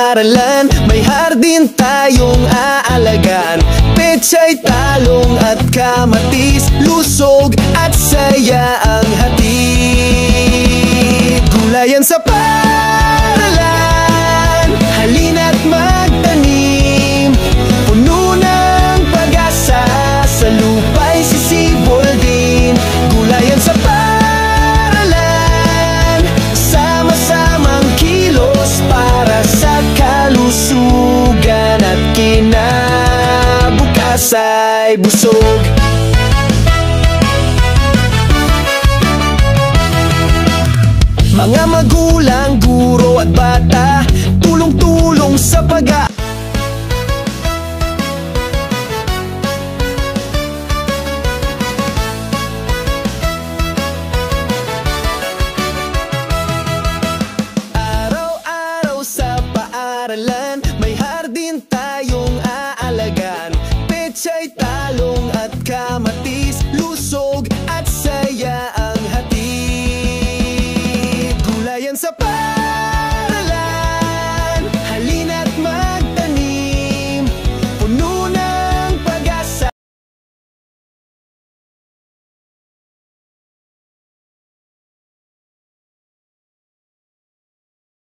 paaralan, may hardin tayong aalagaan. Pechay, talong at kamatis, lusog at saya ang hatid. Gulayan sa paaralan, halina't magtanim, puno ng pag-asa, sa lupa'y sisibol din. Gulayan sa paaralan, sama-samang kilos para sa kalusugan at kinabukas ay busog. Mga magulang, guro at bata, tulong-tulong sa pag